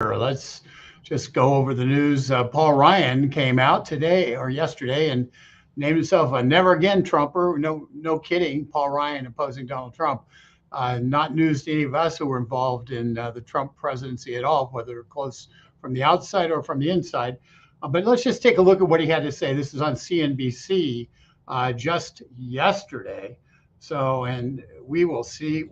Let's just go over the news. Paul Ryan came out today or yesterday and named himself a never again Trumper. No, no kidding. Paul Ryan opposing Donald Trump. Not news to any of us who were involved in the Trump presidency at all, whether close from the outside or from the inside. But let's just take a look at what he had to say. This is on CNBC just yesterday. So, and we will see.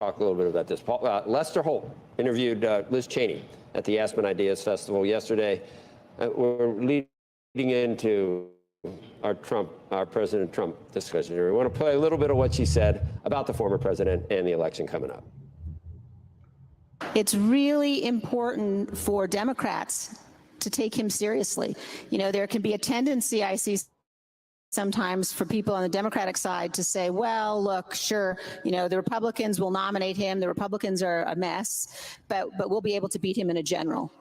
Talk a little bit about this. Lester Holt interviewed Liz Cheney at the Aspen Ideas Festival yesterday. We're leading into our President Trump discussion here. We want to play a little bit of what she said about the former president and the election coming up. It's really important for Democrats to take him seriously. You know, there can be a tendency, I see sometimes, for people on the Democratic side to say, well, look, sure, you know, the Republicans will nominate him. The Republicans are a mess, but we'll be able to beat him in a general.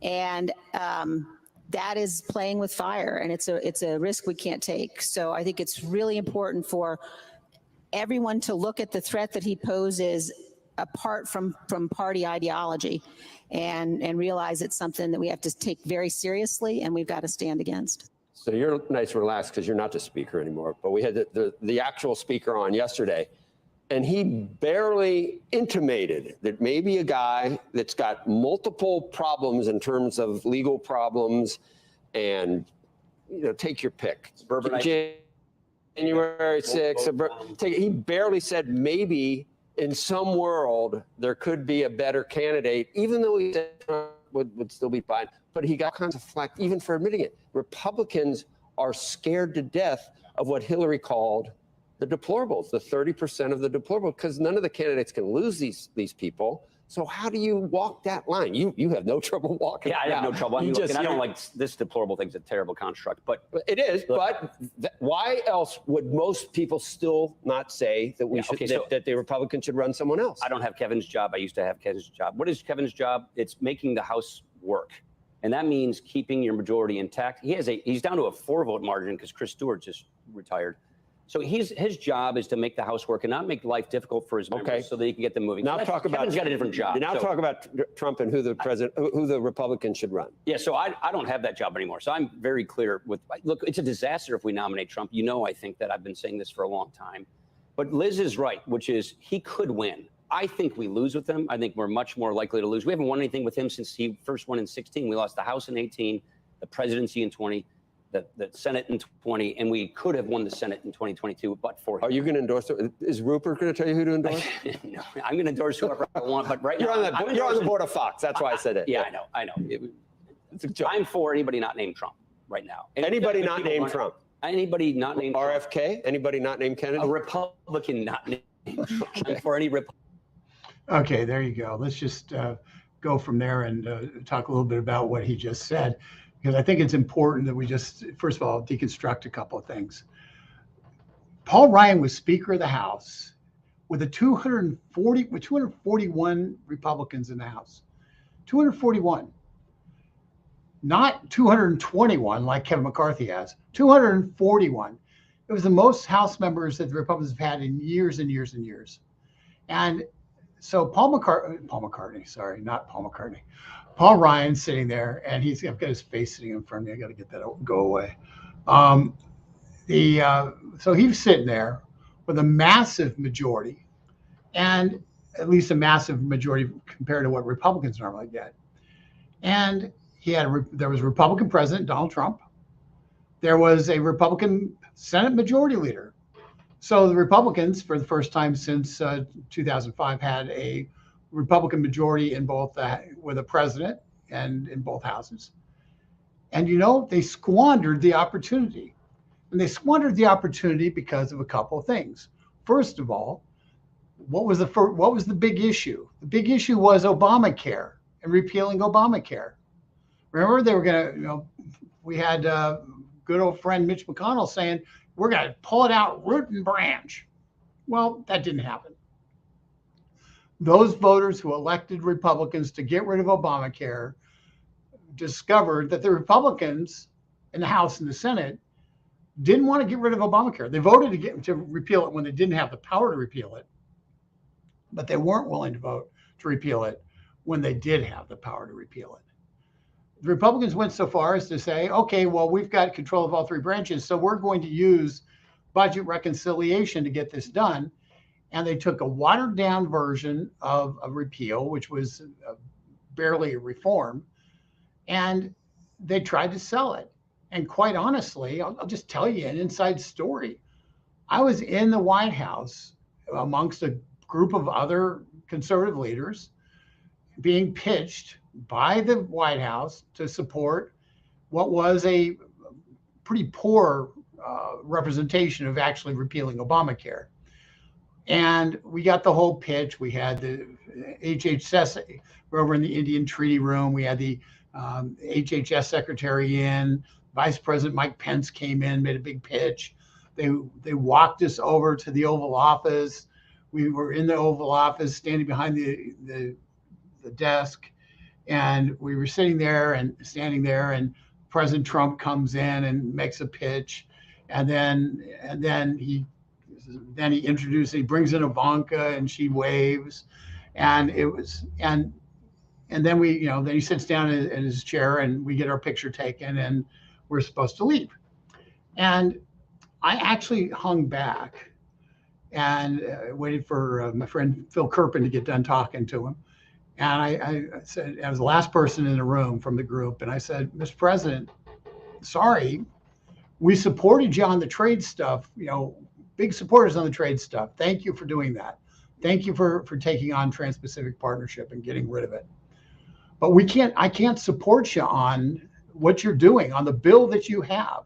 And that is playing with fire, and it's a risk we can't take. So I think it's really important for everyone to look at the threat that he poses apart from party ideology and realize it's something that we have to take very seriously and we've got to stand against. So you're nice and relaxed because you're not the speaker anymore, but we had the actual speaker on yesterday, and he barely intimated that maybe a guy that's got multiple problems in terms of legal problems and, you know, take your pick. January 6th, he barely said maybe in some world there could be a better candidate, even though he said Trump would still be fine. But he got kinds of flack even for admitting it. Republicans are scared to death of what Hillary called the deplorables, the 30% of the deplorables, because none of the candidates can lose these people. So how do you walk that line? You have no trouble walking. Yeah, I have no trouble. I mean, look, and I don't like this deplorable thing's a terrible construct, but it is. Look, but why else would most people still not say that we should that the Republicans should run someone else? I don't have Kevin's job. I used to have Kevin's job. What is Kevin's job? It's making the House work. And that means keeping your majority intact. He's down to a 4-vote margin because Chris Stewart just retired. So his job is to make the House work and not make life difficult for his members so that he can get them moving. Now Kevin's got a different job. Now talk about Trump and who the Republicans should run. Yeah, so I don't have that job anymore. So I'm very clear with, look, it's a disaster if we nominate Trump. You know, I think that I've been saying this for a long time. But Liz is right, which is he could win. I think we lose with him. I think we're much more likely to lose. We haven't won anything with him since he first won in 16. We lost the House in 18, the presidency in 20, the Senate in 20, and we could have won the Senate in 2022, but for him. Are you going to endorse it? Is Rupert going to tell you who to endorse? No, I'm going to endorse whoever I want, but right you're now... You're on the board of Fox. That's why I said it. Yeah, I know. It's a joke. I'm for anybody not named Trump right now. Anybody not named Trump? Anybody not named RFK? Trump. Anybody not named Kennedy? A Republican not named Trump. I'm for any Republican. Okay, there you go. Let's just go from there and talk a little bit about what he just said, because I think it's important that we just, first of all, deconstruct a couple of things. Paul Ryan was Speaker of the House with 241 Republicans in the House. 241. Not 221 like Kevin McCarthy has. 241. It was the most House members that the Republicans have had in years and years and years. And so Paul Ryan sitting there, and I've got his face sitting in front of me. I got to get that go away. So he's sitting there with a massive majority, and at least a massive majority compared to what Republicans normally get. And there was a Republican president, Donald Trump. There was a Republican Senate majority leader. So the Republicans, for the first time since 2005, had a Republican majority in both with a president and in both houses. And, you know, they squandered the opportunity. And they squandered the opportunity because of a couple of things. First of all, what was the big issue? The big issue was Obamacare and repealing Obamacare. Remember, they were going to, you know, we had good old friend Mitch McConnell saying, we're going to pull it out root and branch. Well, that didn't happen. Those voters who elected Republicans to get rid of Obamacare discovered that the Republicans in the House and the Senate didn't want to get rid of Obamacare. They voted to repeal it when they didn't have the power to repeal it, but they weren't willing to vote to repeal it when they did have the power to repeal it. The Republicans went so far as to say, okay, well, we've got control of all three branches, so we're going to use budget reconciliation to get this done. And they took a watered down version of a repeal, which was barely a reform, and they tried to sell it. And quite honestly, I'll just tell you an inside story. I was in the White House amongst a group of other conservative leaders being pitched by the White House to support what was a pretty poor representation of actually repealing Obamacare. And we got the whole pitch. We had the HHS over in the Indian Treaty Room. We had the HHS secretary in. Vice President Mike Pence came in, made a big pitch. They walked us over to the Oval Office. We were in the Oval Office, standing behind the desk, and we were sitting there and standing there. And President Trump comes in and makes a pitch, and then he introduces. He brings in Ivanka, and she waves, and then then he sits down in his chair, and we get our picture taken, and we're supposed to leave. And I actually hung back and waited for my friend Phil Kerpen to get done talking to him. And I said, I was the last person in the room from the group, and I said, Mr. President, sorry, we supported you on the trade stuff, big supporters on the trade stuff. Thank you for doing that. Thank you for taking on Trans-Pacific Partnership and getting rid of it. But I can't support you on what you're doing on the bill that you have.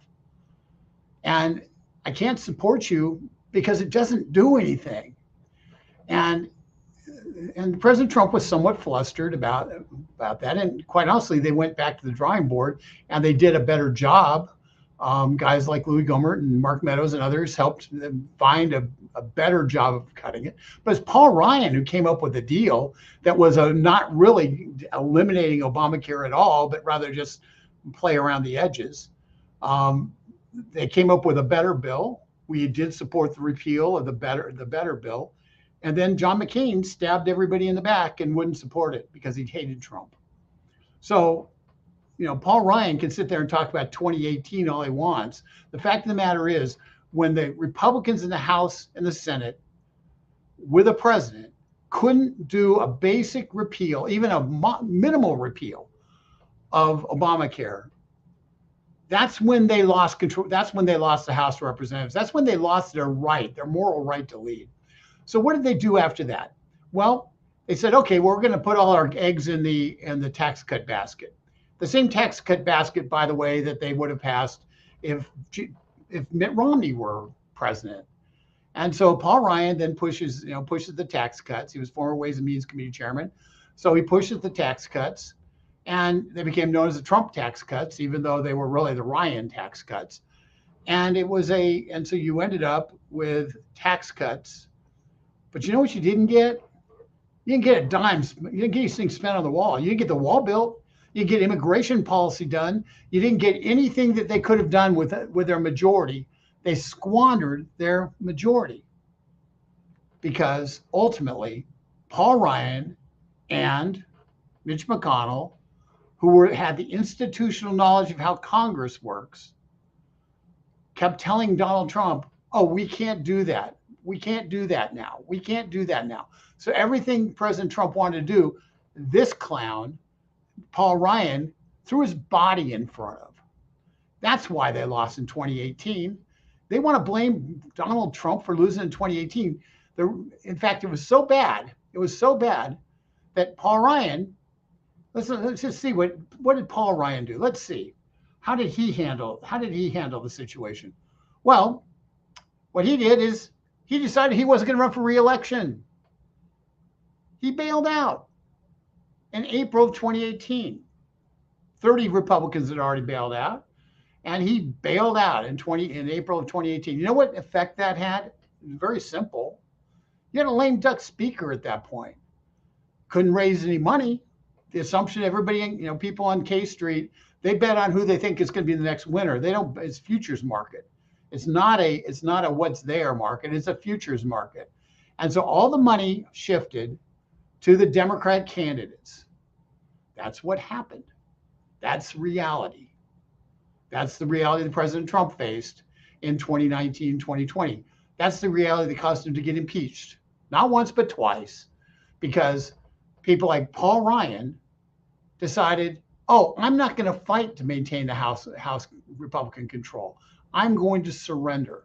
And I can't support you because it doesn't do anything. And President Trump was somewhat flustered about that. And quite honestly, they went back to the drawing board and they did a better job. Guys like Louis Gohmert and Mark Meadows and others helped them find a better job of cutting it. But it's Paul Ryan who came up with a deal that was not really eliminating Obamacare at all, but rather just play around the edges. They came up with a better bill. We did support the repeal of the better bill. And then John McCain stabbed everybody in the back and wouldn't support it because he hated Trump. So, Paul Ryan can sit there and talk about 2018 all he wants. The fact of the matter is, when the Republicans in the House and the Senate with a president couldn't do a basic repeal, even a minimal repeal of Obamacare, that's when they lost control. That's when they lost the House of Representatives. That's when they lost their moral right to lead. So what did they do after that? Well, they said, okay, we're going to put all our eggs in the tax cut basket. The same tax cut basket, by the way, that they would have passed if Mitt Romney were president. And so Paul Ryan then pushes the tax cuts. He was former Ways and Means Committee chairman. So he pushes the tax cuts, and they became known as the Trump tax cuts, even though they were really the Ryan tax cuts. And so you ended up with tax cuts. But you know what you didn't get? You didn't get a dime. You didn't get these things spent on the wall. You didn't get the wall built. You didn't get immigration policy done. You didn't get anything that they could have done with their majority. They squandered their majority because ultimately Paul Ryan and Mitch McConnell, who had the institutional knowledge of how Congress works, kept telling Donald Trump, oh, we can't do that. We can't do that now. We can't do that now. So everything President Trump wanted to do, this clown, Paul Ryan, threw his body in front of. That's why they lost in 2018. They want to blame Donald Trump for losing in 2018. In fact, it was so bad that Paul Ryan, let's just see what did Paul Ryan do? Let's see. How did he handle the situation? Well, what he did is he decided he wasn't going to run for re-election. He bailed out in April of 2018. 30 Republicans had already bailed out, and he bailed out in April of 2018. You know what effect that had? It was very simple. You had a lame duck speaker at that point. Couldn't raise any money. The assumption everybody, people on K Street, they bet on who they think is going to be the next winner. They don't. It's futures market. It's not a what's there market. It's a futures market. And so all the money shifted to the Democrat candidates. That's what happened. That's reality. That's the reality that President Trump faced in 2019, 2020. That's the reality that caused him to get impeached. Not once, but twice, because people like Paul Ryan decided, oh, I'm not going to fight to maintain the House Republican control. I'm going to surrender.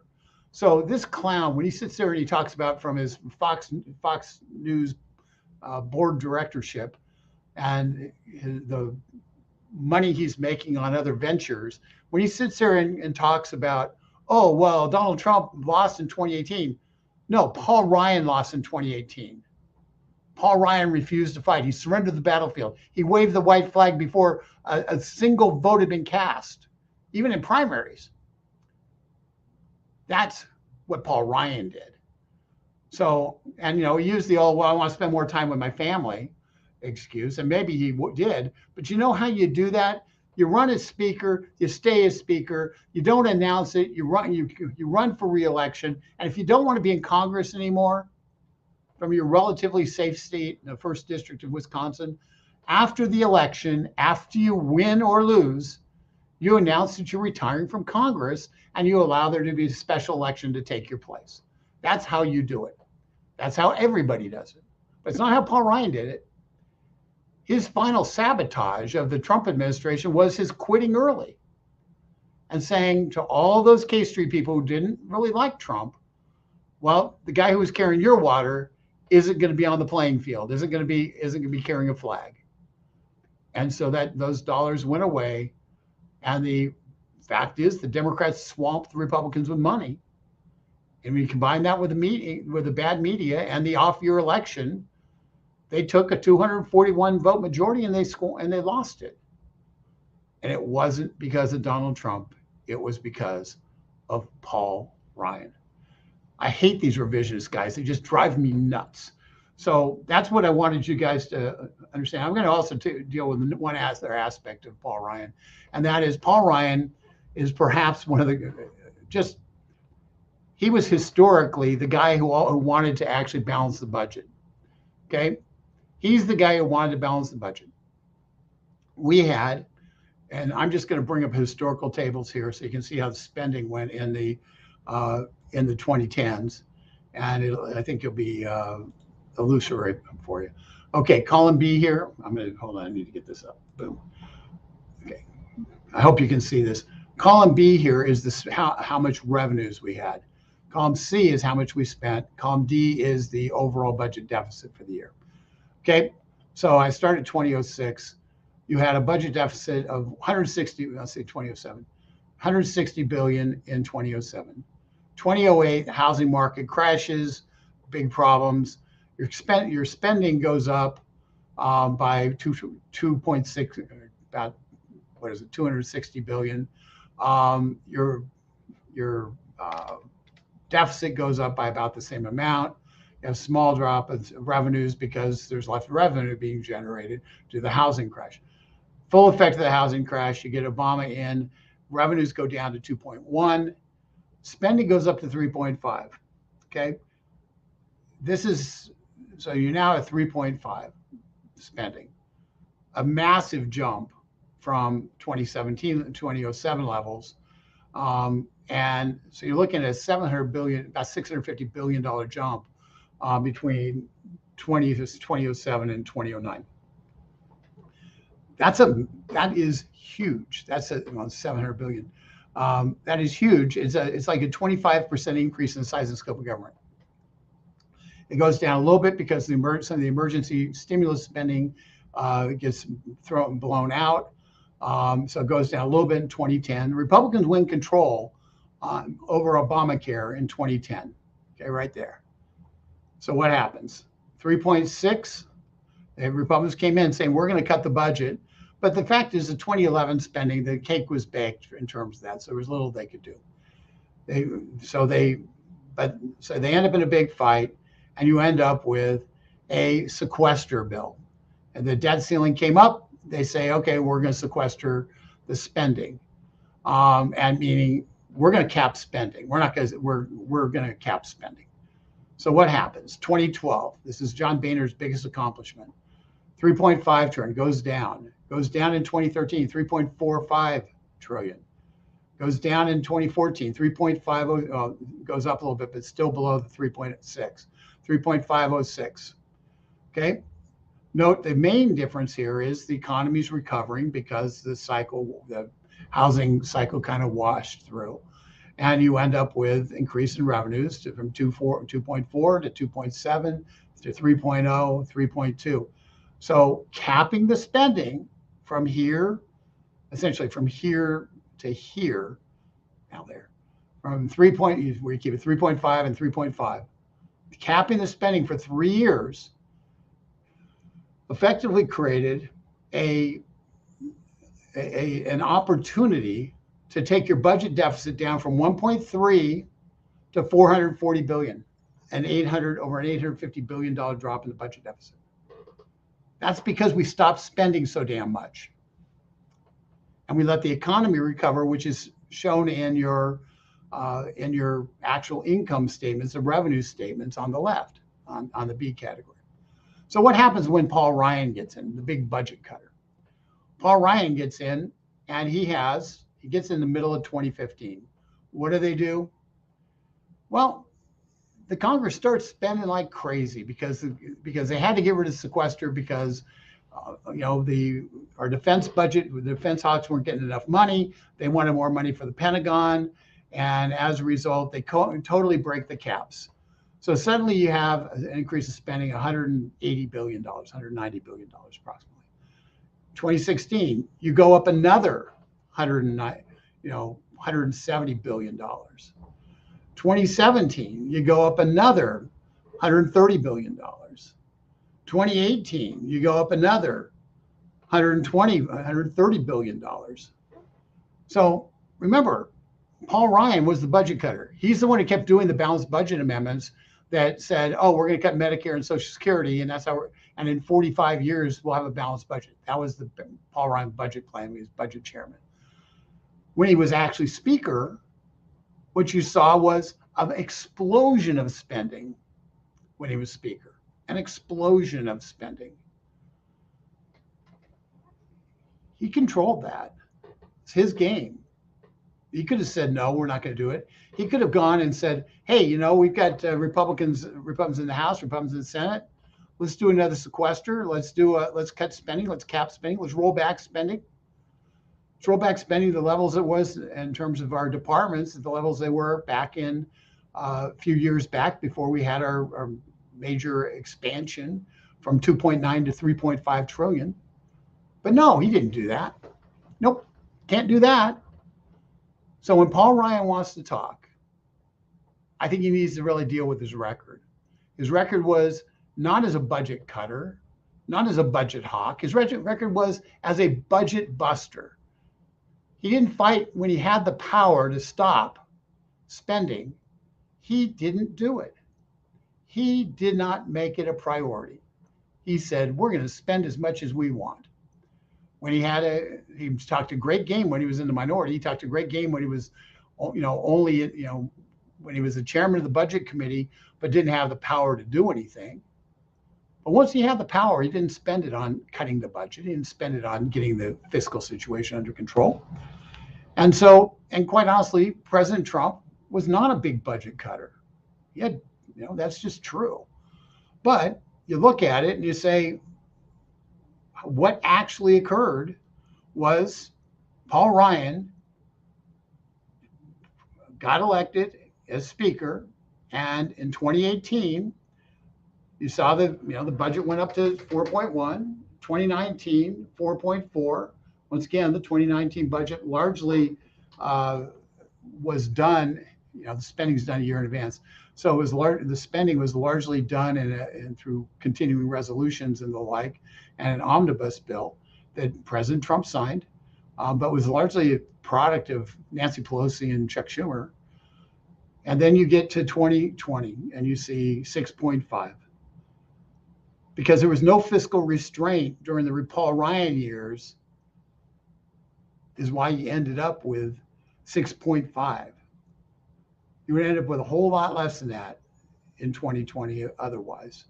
So this clown, when he sits there and he talks about from his Fox News board directorship and the money he's making on other ventures, when he sits there and talks about, oh, well, Donald Trump lost in 2018. No, Paul Ryan lost in 2018. Paul Ryan refused to fight. He surrendered the battlefield. He waved the white flag before a single vote had been cast, even in primaries. That's what Paul Ryan did. So, and, he used the old, well, I want to spend more time with my family excuse, and maybe he did, but you know how you do that? You run as speaker, you stay as speaker, you don't announce it, you run for re-election, and if you don't want to be in Congress anymore, from your relatively safe state in the 1st District of Wisconsin, after the election, after you win or lose, you announce that you're retiring from Congress and you allow there to be a special election to take your place. That's how you do it. That's how everybody does it. But it's not how Paul Ryan did it. His final sabotage of the Trump administration was his quitting early and saying to all those K Street people who didn't really like Trump, well, the guy who was carrying your water isn't going to be on the playing field, isn't going to be carrying a flag. And so that those dollars went away. And the fact is the Democrats swamped the Republicans with money. And when you combine that with the bad media and the off-year election, they took a 241 vote majority and they lost it. And it wasn't because of Donald Trump. It was because of Paul Ryan. I hate these revisionist guys. They just drive me nuts. So that's what I wanted you guys to understand. I'm going to also deal with one other aspect of Paul Ryan, and that is Paul Ryan is perhaps one of he was historically the guy who wanted to actually balance the budget. Okay. He's the guy who wanted to balance the budget. We had, and I'm just going to bring up historical tables here so you can see how the spending went in the 2010s, and I think it'll be illusory for you. Okay, column B here. Hold on, I need to get this up. Boom. Okay, I hope you can see this. Column B here is this how much revenues we had. Column C is how much we spent. Column D is the overall budget deficit for the year. Okay, so I started 2006. You had a budget deficit of 160 billion in 2007. 2008, housing market crashes, big problems. Your spending goes up by 2.6, about 260 billion. Your deficit goes up by about the same amount. You have a small drop of revenues because there's less revenue being generated due to the housing crash. Full effect of the housing crash, you get Obama in, revenues go down to 2.1, spending goes up to 3.5. Okay, so you're now at 3.5 spending, a massive jump from 2017 to 2007 levels. And so you're looking at about $650 billion jump between 2007 and 2009. That is huge. That's around 700 billion. That is huge. It's like a 25% increase in the size and scope of government. It goes down a little bit because some of the emergency stimulus spending gets blown out. So it goes down a little bit in 2010. The Republicans win control over Obamacare in 2010. Okay, right there. So what happens? 3.6. The Republicans came in saying, we're going to cut the budget. But the fact is, the 2011 spending, the cake was baked in terms of that. So there was little they could do. So they end up in a big fight, and you end up with a sequester bill. And the debt ceiling came up. They say, okay, we're going to sequester the spending, and meaning we're going to cap spending. We're going to cap spending. So what happens? 2012. This is John Boehner's biggest accomplishment. 3.5 trillion, goes down in 2013, 3.45 trillion, goes down in 2014, 3.50, goes up a little bit, but still below the 3.6, 3.506. Okay. Note the main difference here is the economy is recovering because the housing cycle kind of washed through. And you end up with increase in revenues from 2.4 to 2.7 to 3.0, 3.2. So capping the spending from here, essentially from here to here, now there, from 3 point, where you keep it 3.5 and 3.5, capping the spending for 3 years effectively created an opportunity to take your budget deficit down from 1.3 to 440 billion, over an $850 billion drop in the budget deficit. That's because we stopped spending so damn much. And we let the economy recover, which is shown in your actual income statements, the revenue statements on the left, on the B category. So what happens when Paul Ryan gets in, the big budget cutter? Paul Ryan gets in, and he gets in the middle of 2015. What do? Well, the Congress starts spending like crazy because they had to get rid of sequester because our defense budget, the defense hawks weren't getting enough money. They wanted more money for the Pentagon, and as a result, they totally break the caps. So suddenly you have an increase of spending $180 billion, $190 billion approximately. 2016, you go up another $170 billion. 2017, you go up another $130 billion. 2018, you go up another $130 billion. So remember, Paul Ryan was the budget cutter. He's the one who kept doing the balanced budget amendments that said, oh, we're going to cut Medicare and Social Security, and that's how and in 45 years, we'll have a balanced budget. That was the Paul Ryan budget plan. He was budget chairman. When he was actually speaker, what you saw was an explosion of spending when he was speaker, an explosion of spending. He controlled that. It's his game. He could have said, no, we're not going to do it. He could have gone and said, hey, we've got Republicans in the House, Republicans in the Senate. Let's do another sequester. Let's cut spending. Let's cap spending. Let's roll back spending. Let's roll back spending to the levels it was in terms of our departments, at the levels they were back in a few years back before we had our major expansion from 2.9 to 3.5 trillion. But no, he didn't do that. Nope, can't do that. So when Paul Ryan wants to talk, I think he needs to really deal with his record. His record was not as a budget cutter, not as a budget hawk. His record was as a budget buster. He didn't fight when he had the power to stop spending. He didn't do it. He did not make it a priority. He said, we're going to spend as much as we want. When he talked a great game when he was in the minority. He talked a great game when he was, when he was the chairman of the budget committee, but didn't have the power to do anything. But once he had the power, he didn't spend it on cutting the budget. He didn't spend it on getting the fiscal situation under control. And quite honestly, President Trump was not a big budget cutter. He had, that's just true. But you look at it and you say, what actually occurred was Paul Ryan got elected as speaker, and in 2018, you saw the budget went up to 4.1, 2019, 4.4. Once again, the 2019 budget largely was done, the spending's done a year in advance. So it was the spending was largely done in through continuing resolutions and the like, and an omnibus bill that President Trump signed, but was largely a product of Nancy Pelosi and Chuck Schumer. And then you get to 2020 and you see 6.5. Because there was no fiscal restraint during the Paul Ryan years, is why you ended up with 6.5. You would end up with a whole lot less than that in 2020 otherwise.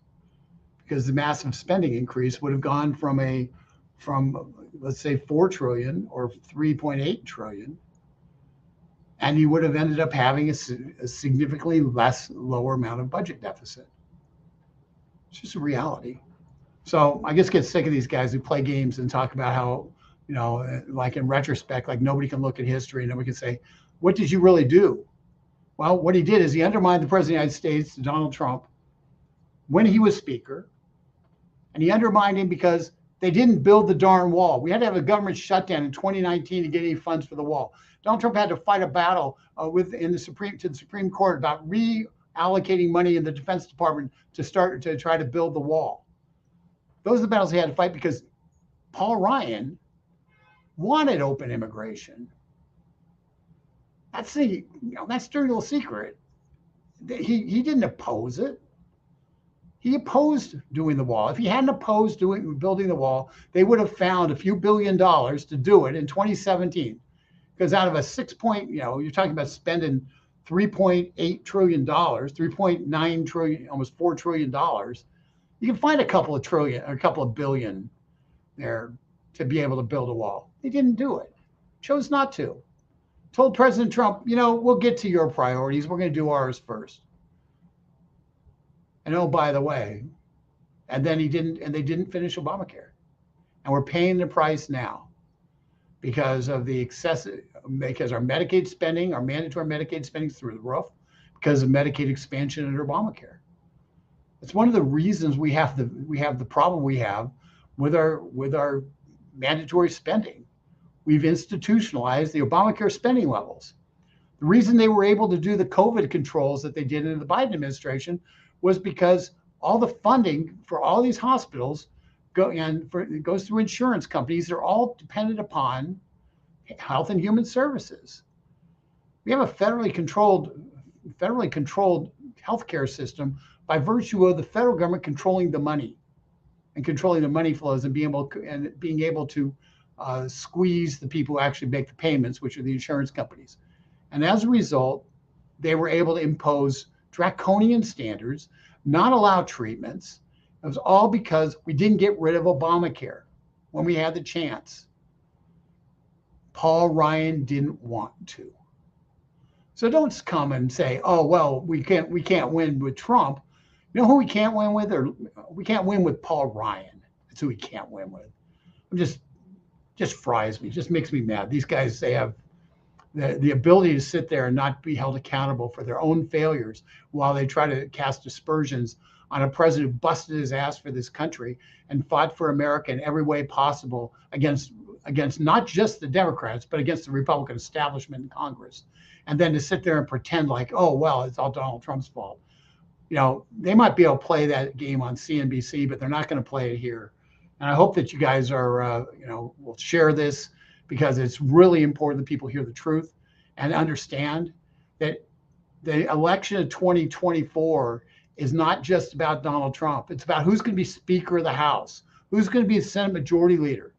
because the massive spending increase would have gone from let's say 4 trillion or 3.8 trillion, and you would have ended up having a significantly lower amount of budget deficit. It's just a reality. So I just get sick of these guys who play games and talk about how, like in retrospect, like nobody can look at history and nobody can say, what did you really do? Well, what he did is he undermined the president of the United States, Donald Trump, when he was speaker, and he undermined him because they didn't build the darn wall. We had to have a government shutdown in 2019 to get any funds for the wall. Donald Trump had to fight a battle to the Supreme Court about reallocating money in the Defense Department to try to build the wall. Those are the battles he had to fight because Paul Ryan wanted open immigration. That's that's dirty little secret. He didn't oppose it. He opposed doing the wall. If he hadn't opposed building the wall, they would have found a few $1 billion to do it in 2017. Because out of a you're talking about spending $3.8 trillion, $3.9 trillion, almost $4 trillion. You can find a couple of trillion or a couple of billion there to be able to build a wall. They didn't do it. Chose not to. Told President Trump, we'll get to your priorities. We're going to do ours first. And oh, by the way, and then they didn't finish Obamacare. And we're paying the price now because of because our Medicaid spending, our mandatory Medicaid spending is through the roof because of Medicaid expansion under Obamacare. It's one of the reasons we have the problem we have with our mandatory spending. We've institutionalized the Obamacare spending levels. The reason they were able to do the COVID controls that they did in the Biden administration was because all the funding for all these hospitals goes through insurance companies. They're all dependent upon Health and Human Services. We have a federally controlled healthcare system by virtue of the federal government controlling the money and controlling the money flows and being able to squeeze the people who actually make the payments, which are the insurance companies. And as a result, they were able to impose draconian standards, not allow treatments. It was all because we didn't get rid of Obamacare when we had the chance. Paul Ryan didn't want to. So don't come and say, oh, well, we can't win with Trump. You know who we can't win with? We can't win with Paul Ryan. That's who we can't win with. Just fries me, just makes me mad. These guys, they have the ability to sit there and not be held accountable for their own failures while they try to cast aspersions on a president who busted his ass for this country and fought for America in every way possible against not just the Democrats, but against the Republican establishment in Congress. And then to sit there and pretend like, oh, well, it's all Donald Trump's fault. They might be able to play that game on CNBC, but they're not going to play it here. And I hope that you guys are, will share this because it's really important that people hear the truth and understand that the election of 2024 is not just about Donald Trump. It's about who's going to be Speaker of the House, who's going to be the Senate Majority Leader,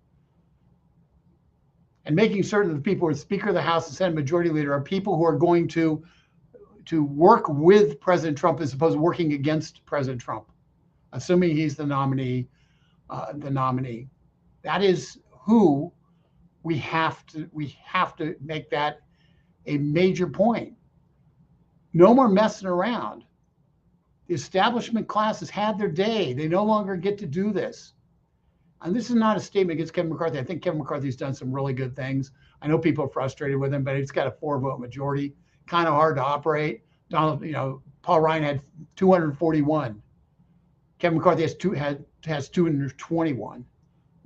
and making certain that the people who are Speaker of the House and Senate Majority Leader are people who are going to work with President Trump as opposed to working against President Trump, assuming he's the nominee. That is who we have to make that a major point. No more messing around. The establishment class has had their day. They no longer get to do this. And this is not a statement against Kevin McCarthy. I think Kevin McCarthy's done some really good things. I know people are frustrated with him, but he's got a 4-vote majority. Kind of hard to operate. Paul Ryan had 241. Kevin McCarthy has 221. A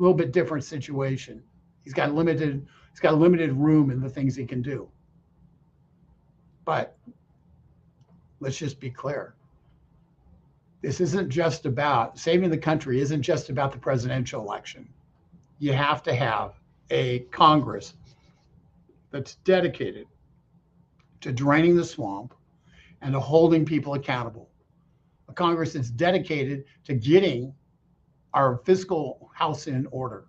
little bit different situation. He's got limited room in the things he can do. But let's just be clear. This isn't just about saving the country, isn't just about the presidential election. You have to have a Congress that's dedicated to draining the swamp and to holding people accountable. A Congress that's dedicated to getting our fiscal house in order.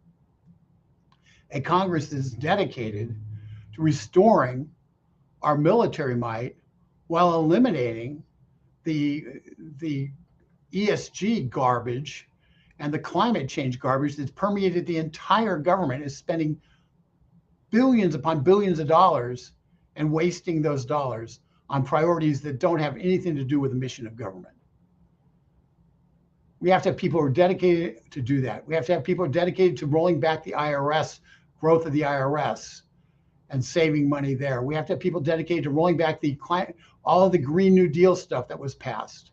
A Congress that's dedicated to restoring our military might while eliminating the ESG garbage and the climate change garbage that's permeated the entire government is spending billions upon billions of dollars and wasting those dollars on priorities that don't have anything to do with the mission of government. We have to have people who are dedicated to do that. We have to have people dedicated to rolling back the IRS, growth of the IRS, and saving money there. We have to have people dedicated to rolling back all of the Green New Deal stuff that was passed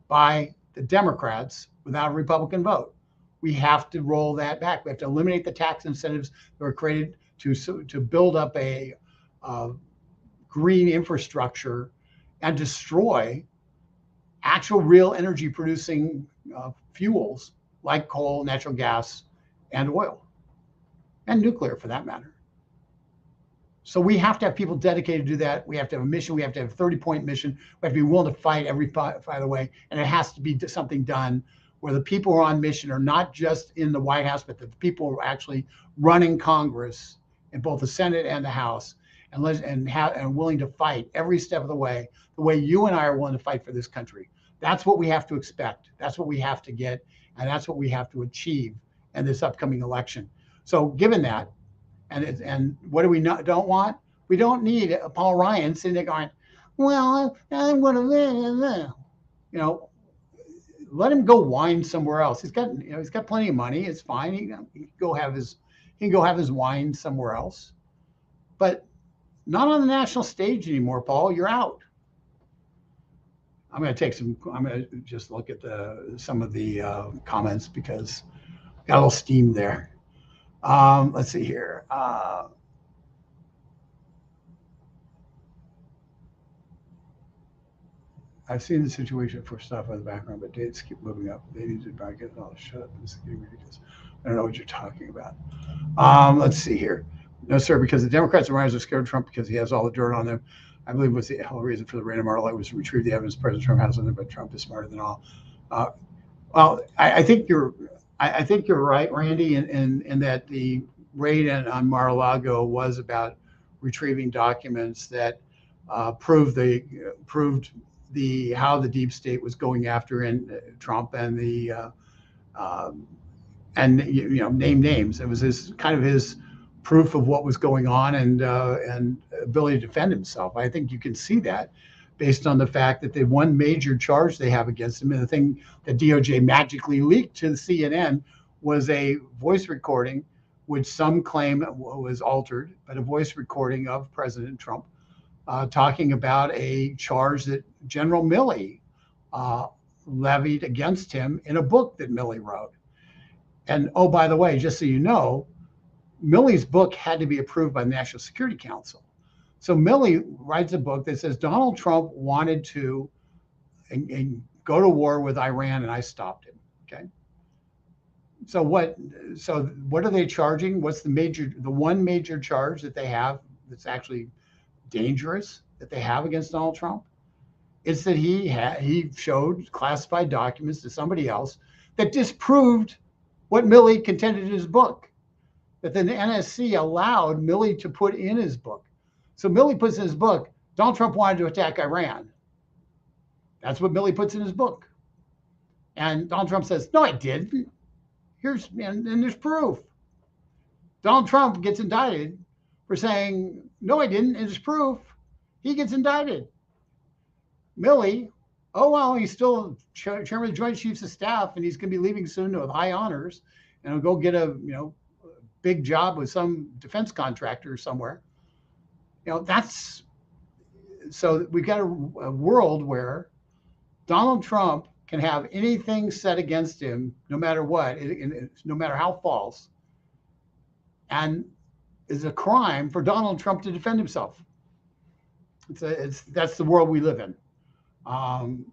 by the Democrats without a Republican vote. We have to roll that back. We have to eliminate the tax incentives that were created to build up a green infrastructure and destroy actual real energy producing fuels like coal, natural gas, and oil, and nuclear for that matter. So we have to have people dedicated to do that. We have to have a mission. We have to have a 30-point mission. We have to be willing to fight every fight of the way. And it has to be something done where the people who are on mission are not just in the White House, but the people who are actually running Congress in both the Senate and the House, and willing to fight every step of the way you and I are willing to fight for this country. That's what we have to expect. That's what we have to get. And that's what we have to achieve in this upcoming election. So given that, and what do we don't want? We don't need a Paul Ryan sitting there going, well, I'm going to, let him go whine somewhere else. He's got plenty of money. It's fine. He can go have his wine somewhere else, but not on the national stage anymore, Paul. You're out. I'm going to just look at some of the comments because got a little steam there. Let's see here. I've seen the situation for stuff in the background, but dates keep moving up. They need to back it. Oh, shut up. This is getting ridiculous. I don't know what you're talking about. Let's see here. No, sir, because the Democrats and Rhinos are scared of Trump because he has all the dirt on them. I believe was the whole reason for the raid of Mar-a-Lago was to retrieve the evidence President Trump has on them, but Trump is smarter than all. Well, I think you're right, Randy, in that the raid on Mar-a-Lago was about retrieving documents that proved how the deep state was going after Trump and name names. It was his proof of what was going on and ability to defend himself. I think you can see that based on the fact that the one major charge they have against him, and the thing that DOJ magically leaked to the CNN, was a voice recording, which some claim was altered, but a voice recording of President Trump talking about a charge that General Milley levied against him in a book that Milley wrote. And oh, by the way, just so you know, Milley's book had to be approved by the National Security Council. So Milley writes a book that says Donald Trump wanted to go to war with Iran and I stopped him. Okay. So what are they charging? What's the one major charge that they have that's actually dangerous that they have against Donald Trump? It's that he showed classified documents to somebody else that disproved what Milley contended in his book, that the NSC allowed Milley to put in his book. So Milley puts in his book, Donald Trump wanted to attack Iran. That's what Milley puts in his book. And Donald Trump says, no, I didn't. And there's proof. Donald Trump gets indicted for saying, no, I didn't, and there's proof. He gets indicted. Milley, oh, well, he's still chairman of the Joint Chiefs of Staff, and he's going to be leaving soon with high honors, and he'll go get a big job with some defense contractor somewhere. So we've got a world where Donald Trump can have anything said against him, no matter what, no matter how false, and is a crime for Donald Trump to defend himself. That's the world we live in. I'm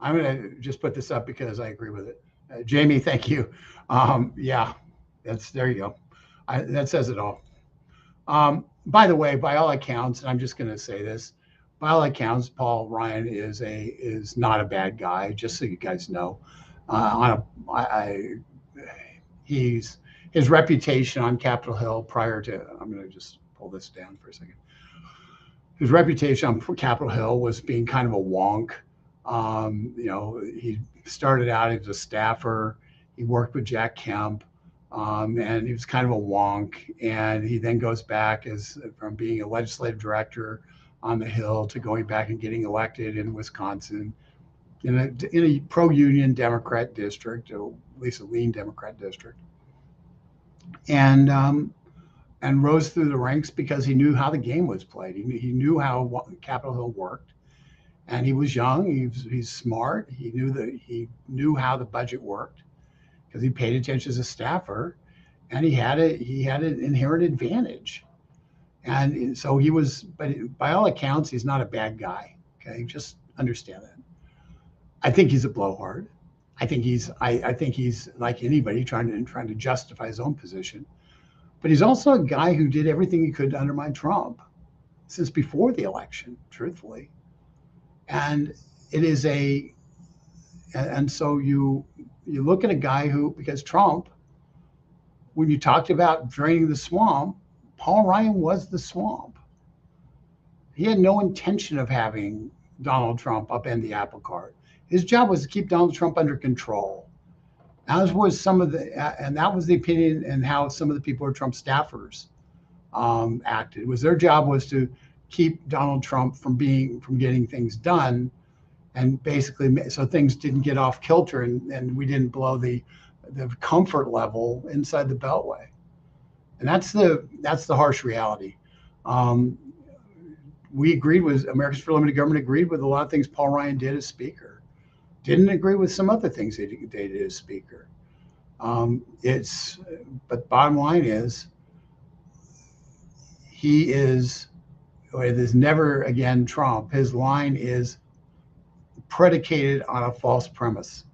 going to just put this up because I agree with it. Jamie, thank you. Yeah, there you go. That says it all. By the way, by all accounts, and I'm just going to say this, by all accounts, Paul Ryan is not a bad guy. Just so you guys know, his reputation on Capitol Hill prior to, I'm going to just pull this down for a second. His reputation on Capitol Hill was being kind of a wonk. He started out as a staffer. He worked with Jack Kemp, and he was kind of a wonk. And he then goes back from being a legislative director on the Hill to going back and getting elected in Wisconsin in a pro-union Democrat district, or at least a lean Democrat district, and rose through the ranks because he knew how the game was played. He knew how Capitol Hill worked. And he was young. He's smart. He knew how the budget worked because he paid attention as a staffer, and he had an inherent advantage. And so he was. But by all accounts, he's not a bad guy. Okay, just understand that. I think he's a blowhard. I think he's like anybody trying to justify his own position. But he's also a guy who did everything he could to undermine Trump since before the election, truthfully. And so you look at a guy because Trump, when you talked about draining the swamp, Paul Ryan was the swamp. He had no intention of having Donald Trump upend the apple cart. His job was to keep Donald Trump under control. That was the opinion and how some of the people who are Trump staffers acted. Their job was to keep Donald Trump from getting things done, and basically so things didn't get off kilter and we didn't blow the comfort level inside the Beltway. And that's the harsh reality. We agreed with Americans for Limited Government, agreed with a lot of things Paul Ryan did as Speaker. Didn't agree with some other things they did as Speaker. But bottom line is, he is. It is never again Trump. His line is predicated on a false premise.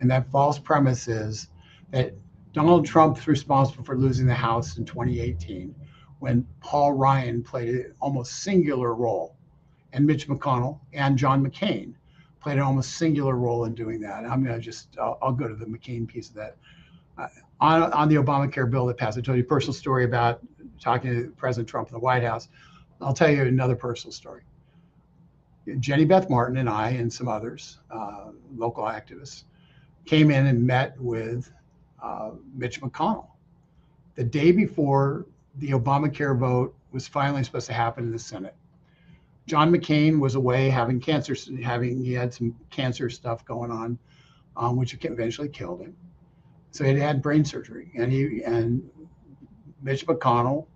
And that false premise is that Donald Trump was responsible for losing the House in 2018 when Paul Ryan played an almost singular role, and Mitch McConnell and John McCain played an almost singular role in doing that. I'm going to I'll go to the McCain piece of that. On the Obamacare bill that passed, I told you a personal story about talking to President Trump in the White House. I'll tell you another personal story. Jenny Beth Martin and I and some others, local activists, came in and met with Mitch McConnell the day before the Obamacare vote was finally supposed to happen in the Senate. John McCain was away having cancer. He had some cancer stuff going on, which eventually killed him. So he had brain surgery, and Mitch McConnell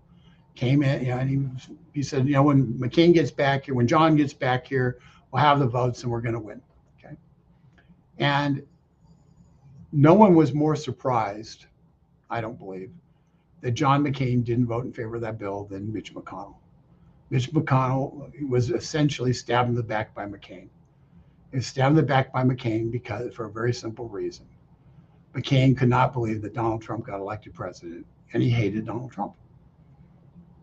came in, and he said, when McCain gets back here, when John gets back here, we'll have the votes and we're going to win. Okay. And no one was more surprised, I don't believe, that John McCain didn't vote in favor of that bill than Mitch McConnell. Mitch McConnell was essentially stabbed in the back by McCain. He was stabbed in the back by McCain for a very simple reason. McCain could not believe that Donald Trump got elected president, and he hated Donald Trump.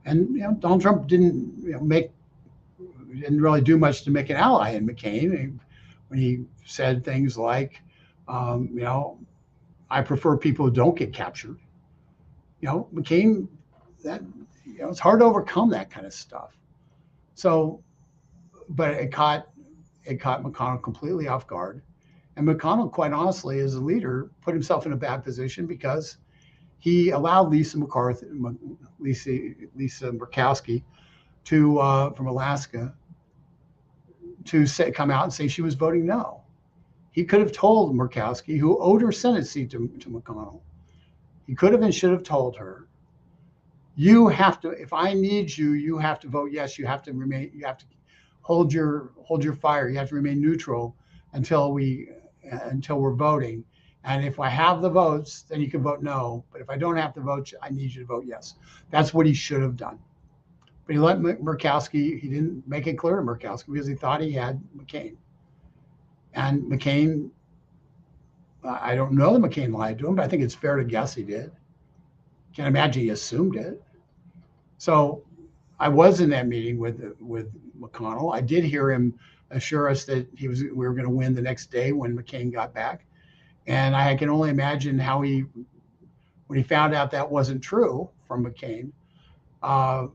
And Donald Trump didn't really do much to make an ally in McCain. When he said things like, I prefer people who don't get captured. McCain, it's hard to overcome that kind of stuff. So, but it caught McConnell completely off guard. And McConnell, quite honestly, as a leader, put himself in a bad position because he allowed Lisa Murkowski from Alaska to come out and say she was voting no. He could have told Murkowski, who owed her Senate seat to McConnell, he could have and should have told her, you have to, if I need you, you have to vote yes. You have to hold your fire. You have to remain neutral until we're voting. And if I have the votes, then you can vote no. But if I don't have the votes, I need you to vote yes. That's what he should have done. But he let Murkowski, he didn't make it clear to Murkowski because he thought he had McCain. And McCain, I don't know that McCain lied to him, but I think it's fair to guess he did. Can't imagine he assumed it. So I was in that meeting with McConnell. I did hear him assure us that we were going to win the next day when McCain got back. And I can only imagine how when he found out that wasn't true from McCain, how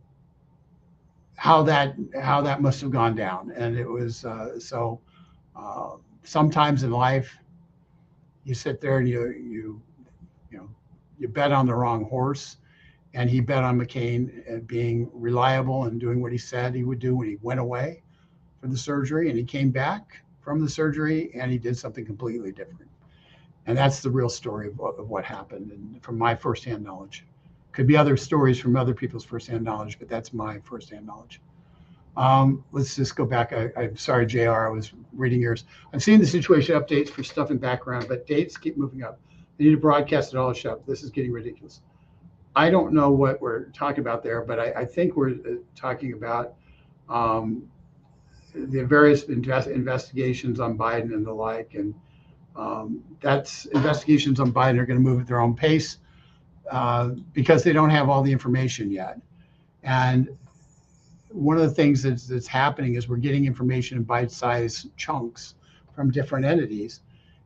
that must have gone down. And it was Sometimes in life, you sit there and you bet on the wrong horse, and he bet on McCain being reliable and doing what he said he would do when he went away for the surgery, and he came back from the surgery and he did something completely different. And that's the real story of what happened, and from my firsthand knowledge. Could be other stories from other people's firsthand knowledge, but that's my firsthand knowledge. Let's just go back. I'm sorry, JR, I was reading yours. I'm seeing the situation updates for stuff in background, but dates keep moving up. They need to broadcast it all shut. This is getting ridiculous. I don't know what we're talking about there, but I think we're talking about the various investigations on Biden and the like. And that's investigations on Biden are going to move at their own pace because they don't have all the information yet. And one of the things that's happening is we're getting information in bite-sized chunks from different entities.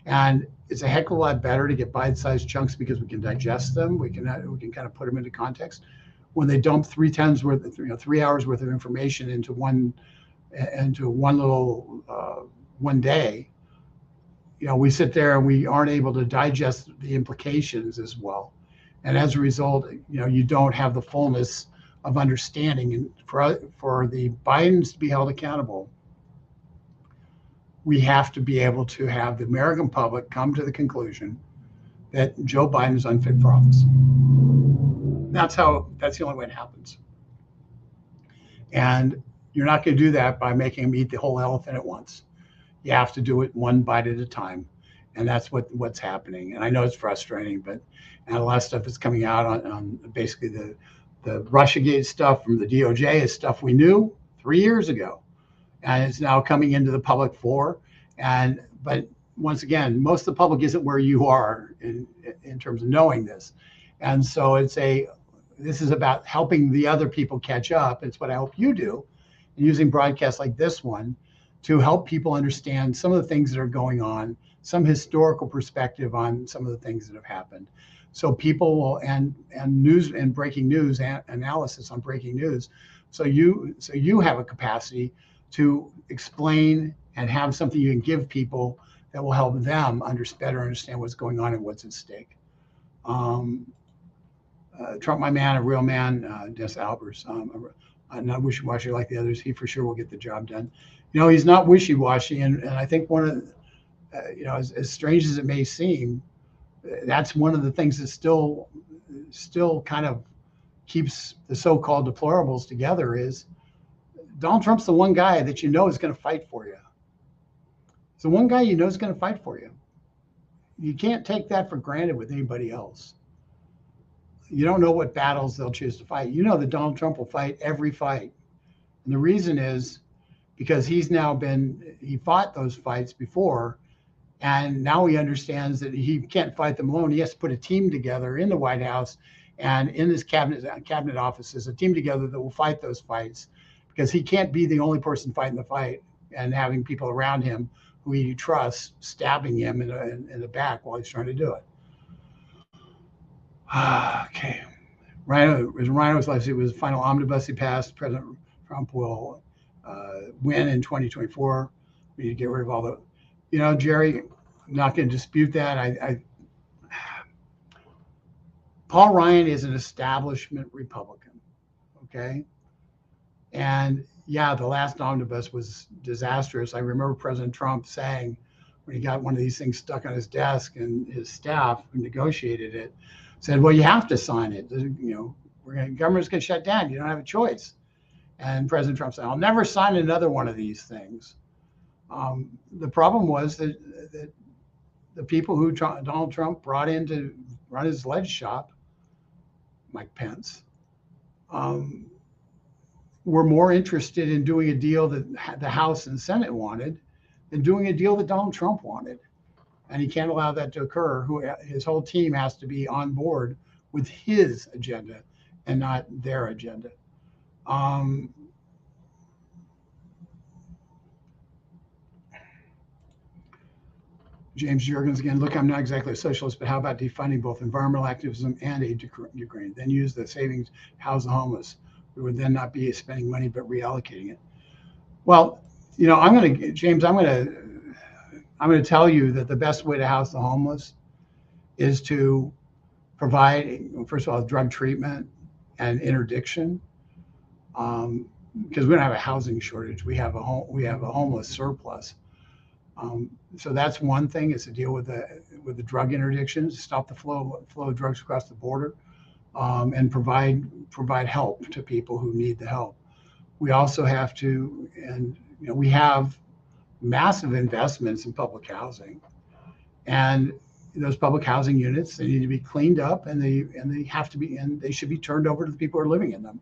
And it's a heck of a lot better to get bite-sized chunks because we can digest them. We can kind of put them into context. When they dump 3 hours worth of information into one little one day, we sit there and we aren't able to digest the implications as well. And as a result, you don't have the fullness of understanding. And for the Bidens to be held accountable, we have to be able to have the American public come to the conclusion that Joe Biden is unfit for office. That's the only way it happens. And you're not going to do that by making them eat the whole elephant at once. You have to do it one bite at a time. And that's what's happening. And I know it's frustrating, and a lot of stuff is coming out on basically the Russiagate stuff from the DOJ is stuff we knew 3 years ago. And it's now coming into the public fore. But once again, most of the public isn't where you are in terms of knowing this. And so this is about helping the other people catch up. It's what I hope you do, and using broadcasts like this one to help people understand some of the things that are going on, some historical perspective on some of the things that have happened. So people will, and news and breaking news analysis on breaking news. So you have a capacity to explain and have something you can give people that will help them better understand what's going on and what's at stake. Trump, my man, a real man, Des Albers, not wishy-washy like the others. He for sure will get the job done. He's not wishy-washy, and I think one of as strange as it may seem, that's one of the things that still kind of keeps the so-called deplorables together is Donald Trump's the one guy that is going to fight for you. It's the one guy is going to fight for you. You can't take that for granted with anybody else. You don't know what battles they'll choose to fight. That Donald Trump will fight every fight. And the reason is because he fought those fights before, and now he understands that he can't fight them alone. He has to put a team together in the White House and in his cabinet offices, a team together that will fight those fights, because he can't be the only person fighting the fight and having people around him who he trusts stabbing him in the back while he's trying to do it. Okay. Rhino's life. It was the final omnibus he passed. President Trump will win in 2024. We need to get rid of all the, Jerry, I'm not going to dispute that. Paul Ryan is an establishment Republican. Okay. And yeah, the last omnibus was disastrous. I remember President Trump saying when he got one of these things stuck on his desk, and his staff who negotiated it said, well, you have to sign it. Government's going to shut down. You don't have a choice. And President Trump said, I'll never sign another one of these things. The problem was that the people who Donald Trump brought in to run his ledge shop, Mike Pence, were more interested in doing a deal that the House and Senate wanted than doing a deal that Donald Trump wanted. And he can't allow that to occur. His whole team has to be on board with his agenda and not their agenda. James Jurgens again, look, I'm not exactly a socialist, but how about defunding both environmental activism and aid to Ukraine? Then use the savings to house the homeless. We would then not be spending money, but reallocating it. Well, James, I'm going to I'm going to tell you that the best way to house the homeless is to provide, first of all, drug treatment and interdiction, because we don't have a housing shortage. We have a homeless surplus. So that's one thing, is to deal with the drug interdiction, stop the flow of drugs across the border, and provide help to people who need the help. We also have to, and we have massive investments in public housing, and those public housing units, they need to be cleaned up, and they have to be, and they should be turned over to the people who are living in them.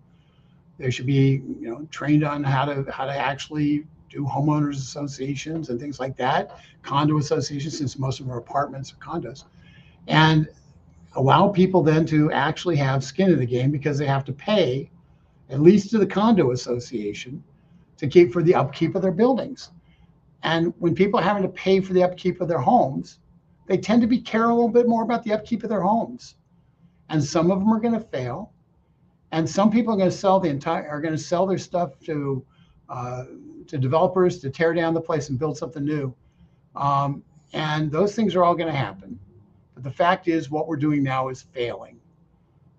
They should be trained on how to actually do homeowners associations and things like that, condo associations, since most of them are apartments or condos, and allow people then to actually have skin in the game, because they have to pay, at least to the condo association, to keep for the upkeep of their buildings. And when people are having to pay for the upkeep of their homes, they tend to care a little bit more about the upkeep of their homes. And some of them are going to fail, and some people are going to sell their stuff to developers to tear down the place and build something new. And those things are all going to happen. But the fact is, what we're doing now is failing.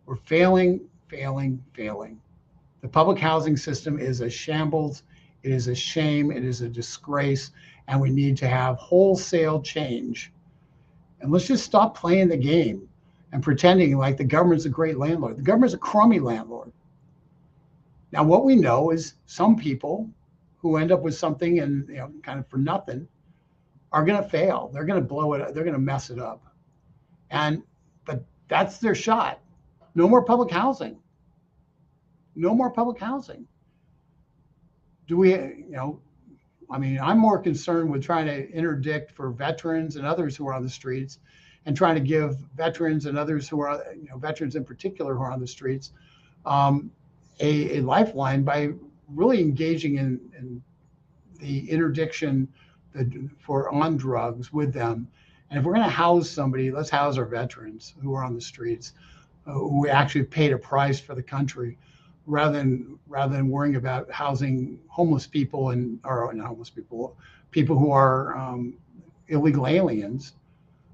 We're failing. The public housing system is a shambles. It is a shame. It is a disgrace. And we need to have wholesale change. And let's just stop playing the game and pretending like the government's a great landlord. The government's a crummy landlord. Now, what we know is some people who end up with something and kind of for nothing are going to fail. They're going to blow it up. They're going to mess it up. But that's their shot. No more public housing. No more public housing. Do we, I'm more concerned with trying to interdict for veterans and others who are on the streets, and trying to give veterans and others who are, veterans in particular who are on the streets, a lifeline by really engaging in the interdiction on drugs with them. And if we're going to house somebody, let's house our veterans who are on the streets, who actually paid a price for the country, rather than worrying about housing homeless people or not homeless people, people who are illegal aliens,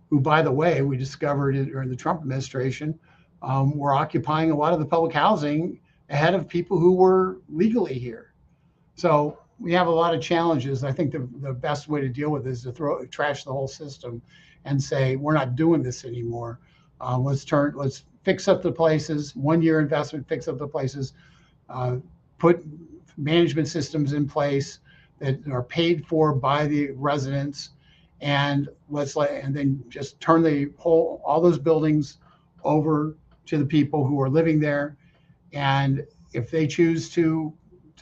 who, by the way, we discovered during the Trump administration, were occupying a lot of the public housing ahead of people who were legally here. So we have a lot of challenges. I think the best way to deal with this is to trash the whole system and say, we're not doing this anymore. Let's fix up the places, 1 year investment, fix up the places, put management systems in place that are paid for by the residents, and then just turn all those buildings over to the people who are living there. And if they choose to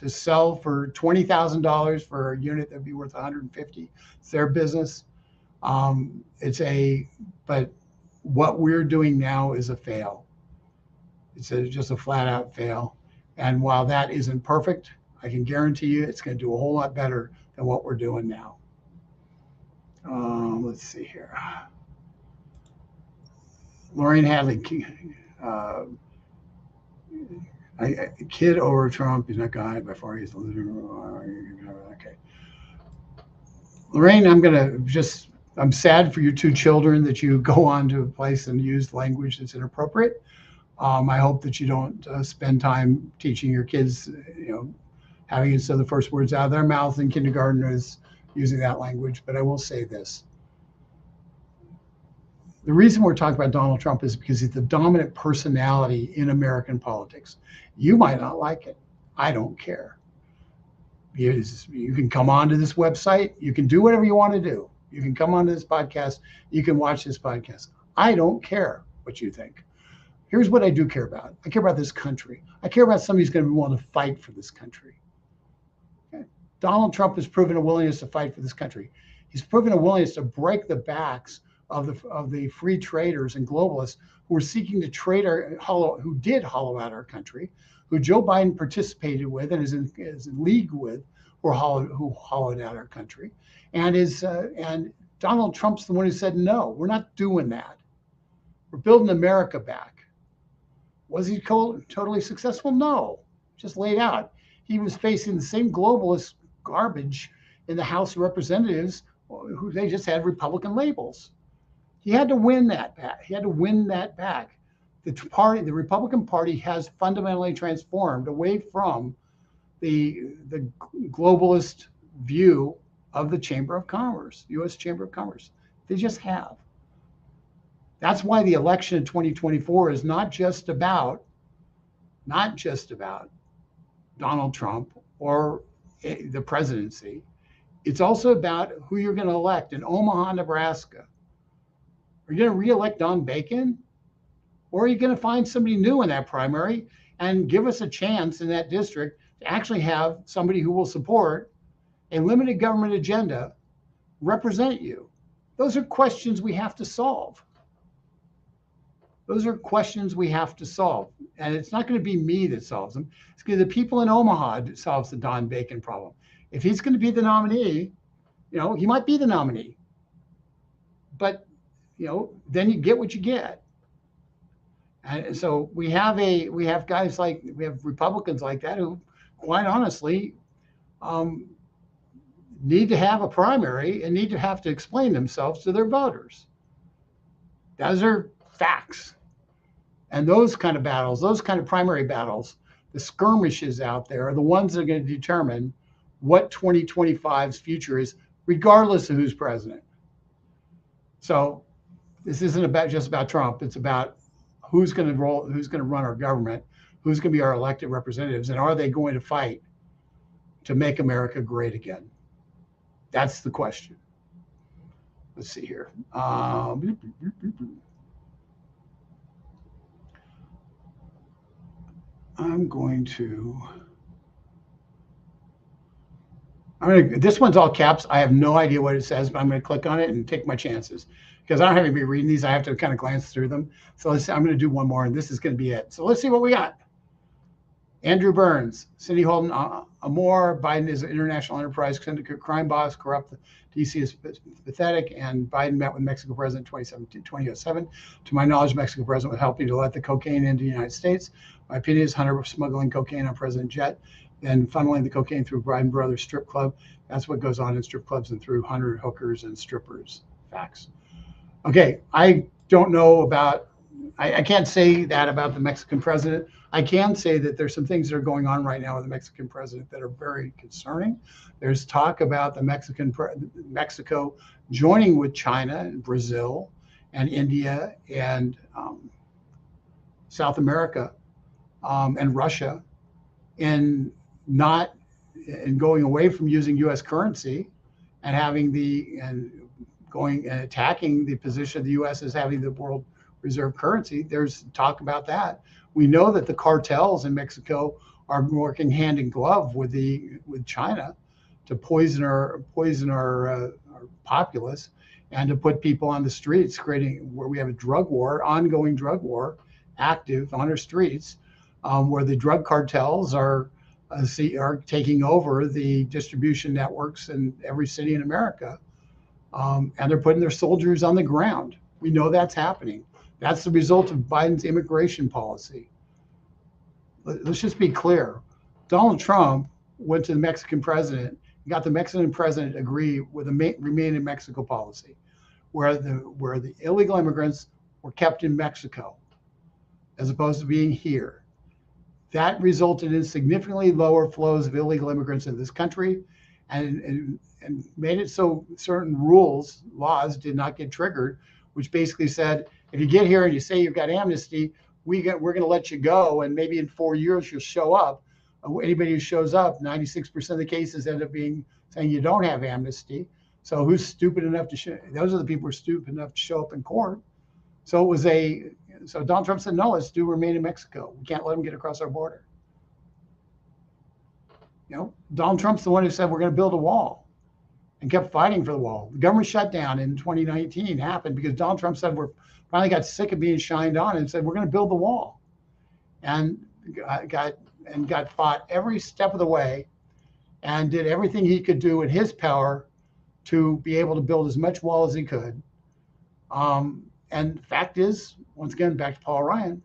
sell for $20,000 for a unit that'd be worth $150,000, it's their business. But what we're doing now is a fail. It's just a flat out fail. And while that isn't perfect, I can guarantee you it's going to do a whole lot better than what we're doing now. Let's see here. Lorraine Hadley, a kid over Trump. He's not going to hide by far. He's the loser. Okay. Lorraine, I'm sad for your two children that you go on to a place and use language that's inappropriate. I hope that you don't spend time teaching your kids, having instead of the first words out of their mouth in kindergarten is using that language. But I will say this. The reason we're talking about Donald Trump is because he's the dominant personality in American politics. You might not like it. I don't care. You can come onto this website. You can do whatever you want to do. You can come onto this podcast. You can watch this podcast. I don't care what you think. Here's what I do care about. I care about this country. I care about somebody who's going to be willing to fight for this country. Okay? Donald Trump has proven a willingness to fight for this country. He's proven a willingness to break the backs of the free traders and globalists who are seeking to who did hollow out our country, who Joe Biden participated with and is in league with, who hollowed out our country, and Donald Trump's the one who said, no, we're not doing that. We're building America back. Was he totally successful? No, just laid out. He was facing the same globalist garbage in the House of Representatives who they just had Republican labels. He had to win that back. He had to win that back. The Republican Party has fundamentally transformed away from the globalist view of the Chamber of Commerce, U.S. Chamber of Commerce. They just have. That's why the election in 2024 is not just about Donald Trump or the presidency. It's also about who you're going to elect in Omaha, Nebraska. Are you going to reelect Don Bacon? Or are you going to find somebody new in that primary and give us a chance in that district to actually have somebody who will support a limited government agenda represent you? Those are questions we have to solve. Those are questions we have to solve. And it's not going to be me that solves them. It's going to be the people in Omaha that solves the Don Bacon problem. If he's going to be the nominee, he might be the nominee. But, then you get what you get. And so we have Republicans like that who, quite honestly, need to have a primary and need to have to explain themselves to their voters. Those are facts. And those kind of battles, those kind of primary battles, the skirmishes out there are the ones that are going to determine what 2025's future is, regardless of who's president. So this isn't just about Trump. It's about who's going to run our government, who's going to be our elected representatives, and are they going to fight to make America great again? That's the question. Let's see here. This one's all caps. I have no idea what it says, but I'm going to click on it and take my chances because I don't have to be reading these. I have to kind of glance through them. So I'm going to do one more, and this is going to be it. So let's see what we got. Andrew Burns, Cindy Holden, Amore, Biden is an international enterprise syndicate crime boss, corrupt. DC is pathetic, and Biden met with Mexico president 2007. To my knowledge, Mexico president was helping to let the cocaine into the United States. My opinion is Hunter was smuggling cocaine on President Jet, then funneling the cocaine through Biden Brothers strip club. That's what goes on in strip clubs and through Hunter hookers and strippers. Facts. Okay, I don't know about, I can't say that about the Mexican president. I can say that there's some things that are going on right now with the Mexican president that are very concerning. There's talk about the Mexico joining with China and Brazil and India and South America and Russia in going away from using U.S. currency and going and attacking the position of the U.S. as having the world reserve currency. There's talk about that. We know that the cartels in Mexico are working hand in glove with China to poison our populace and to put people on the streets, creating where we have a drug war, ongoing drug war, active on our streets, where the drug cartels are taking over the distribution networks in every city in America, and they're putting their soldiers on the ground. We know that's happening. That's the result of Biden's immigration policy. Let's just be clear. Donald Trump went to the Mexican president, got the Mexican president to agree with a remain in Mexico policy, where the illegal immigrants were kept in Mexico as opposed to being here. That resulted in significantly lower flows of illegal immigrants in this country and made it so certain laws did not get triggered, which basically said, if you get here and you say you've got amnesty, we're going to let you go, and maybe in 4 years you'll show up. Anybody who shows up, 96% of the cases end up saying you don't have amnesty. So who's stupid enough to those are the people who are stupid enough to show up in court. So Donald Trump said, no, let's remain in Mexico. We can't let them get across our border. Donald Trump's the one who said we're going to build a wall and kept fighting for the wall. The government shutdown in 2019 happened because Donald Trump said finally got sick of being shined on and said we're going to build the wall, and got fought every step of the way, and did everything he could do in his power to be able to build as much wall as he could. And the fact is, once again, back to Paul Ryan,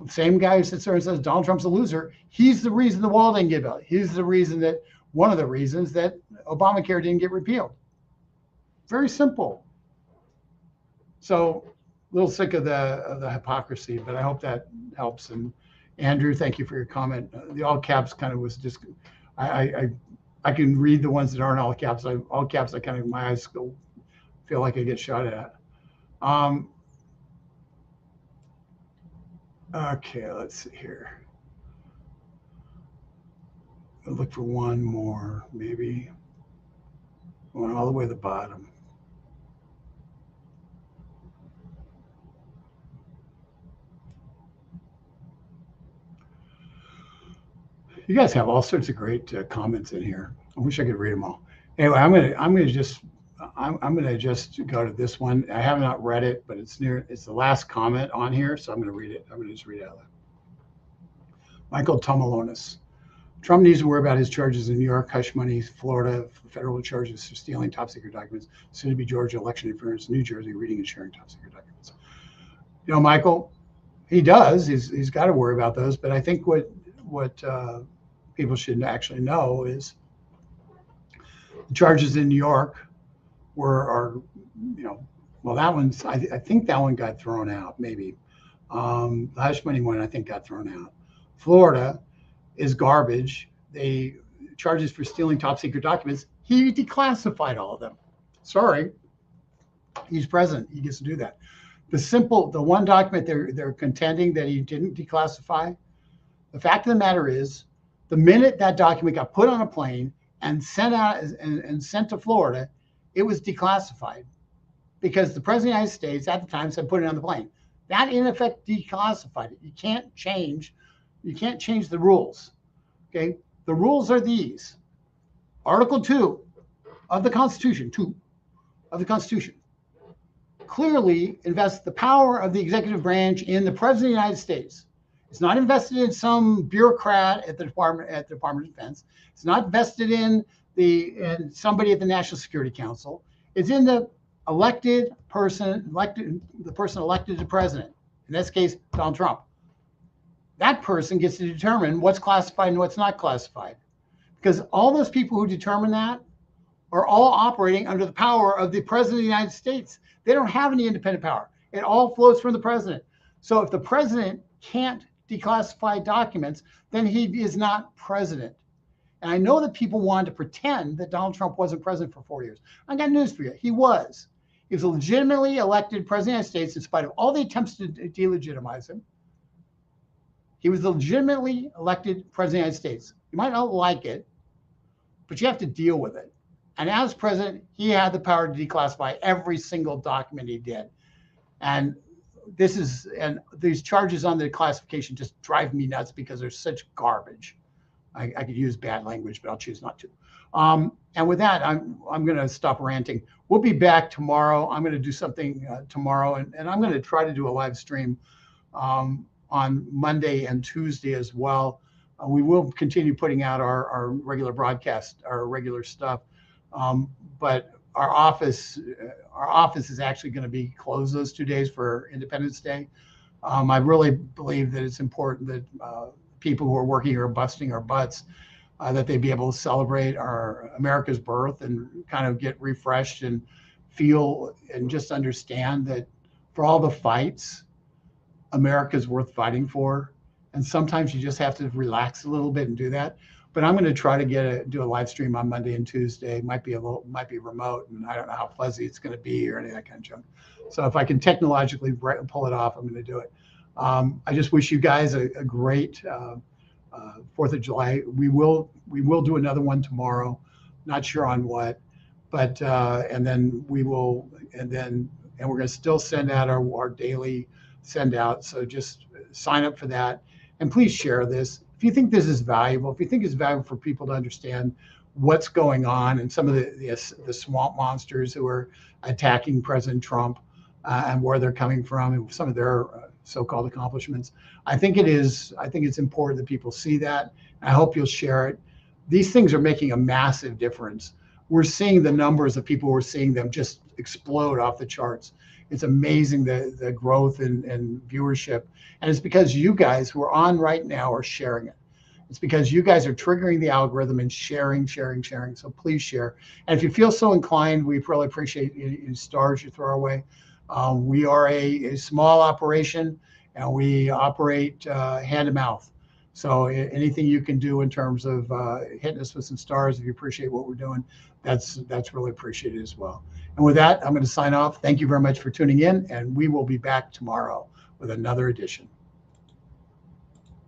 the same guy who sits there and says Donald Trump's a loser, he's the reason the wall didn't get built. He's one of the reasons that Obamacare didn't get repealed. Very simple. So a little sick of the hypocrisy, but I hope that helps. And Andrew, thank you for your comment. The all caps kind of was just, I can read the ones that aren't all caps. All caps, I kind of, my eyes go, feel like I get shot at. Okay, let's see here. I'll look for one more, maybe. Going all the way to the bottom. You guys have all sorts of great comments in here. I wish I could read them all. Anyway, I'm gonna just go to this one. I have not read it, but it's the last comment on here, so I'm gonna read it. I'm gonna just read it out loud. Michael Tomalonis. Trump needs to worry about his charges in New York, hush money, Florida, federal charges for stealing top secret documents, soon to be Georgia election interference, New Jersey, reading and sharing top secret documents. You know, Michael, he does. He's got to worry about those. But I think what people should actually know is the charges in New York are, you know, well, that one's, I think that one got thrown out, maybe. The hush money one, I think, got thrown out. Florida is garbage. They charges for stealing top secret documents. He declassified all of them. Sorry, he's president. He gets to do that. The one document they're contending that he didn't declassify. The fact of the matter is, the minute that document got put on a plane and sent out and sent to Florida, it was declassified because the president of the United States at the time said put it on the plane. That in effect declassified it. You can't change the rules. Okay, the rules are these. Article 2 of the Constitution, clearly invests the power of the executive branch in the president of the United States. It's not invested in some bureaucrat at the Department of Defense. It's not vested in somebody at the National Security Council. It's in the person elected to president. In this case, Donald Trump. That person gets to determine what's classified and what's not classified. Because all those people who determine that are all operating under the power of the president of the United States. They don't have any independent power. It all flows from the president. So if the president can't declassify documents, then he is not president. And I know that people wanted to pretend that Donald Trump wasn't president for 4 years. I got news for you. He was. He was a legitimately elected president of the United States in spite of all the attempts to delegitimize him. He was the legitimately elected president of the United States. You might not like it, but you have to deal with it. And as president, he had the power to declassify every single document he did. And these charges on the declassification just drive me nuts because they're such garbage. I could use bad language, but I'll choose not to. And with that, I'm going to stop ranting. We'll be back tomorrow. I'm going to do something tomorrow, and I'm going to try to do a live stream on Monday and Tuesday as well. We will continue putting out our regular broadcast, our regular stuff. But our office is actually going to be closed those 2 days for Independence Day. I really believe that it's important that people who are working here are busting our butts, that they be able to celebrate our America's birth and kind of get refreshed and feel and just understand that for all the fights, America's worth fighting for. And sometimes you just have to relax a little bit and do that. But I'm going to try to do a live stream on Monday and Tuesday. Might be remote, and I don't know how fuzzy it's going to be or any of that kind of junk. So if I can technologically pull it off, I'm going to do it. I just wish you guys a great 4th of July. We will do another one tomorrow. Not sure on what, but and we're going to still send out our daily send out. So just sign up for that, and please share this. If you think this is valuable, if you think it's valuable for people to understand what's going on and some of the swamp monsters who are attacking President Trump and where they're coming from and some of their so-called accomplishments, I think it's important that people see that. I hope you'll share it. These things are making a massive difference. We're seeing the numbers of people, we're seeing them just explode off the charts. It's amazing the growth and viewership. And it's because you guys who are on right now are sharing it. It's because you guys are triggering the algorithm and sharing. So please share. And if you feel so inclined, we really appreciate any stars you throw our way. We are a small operation, and we operate hand to mouth. So anything you can do in terms of hitting us with some stars, if you appreciate what we're doing, that's really appreciated as well. And with that, I'm going to sign off. Thank you very much for tuning in, and we will be back tomorrow with another edition.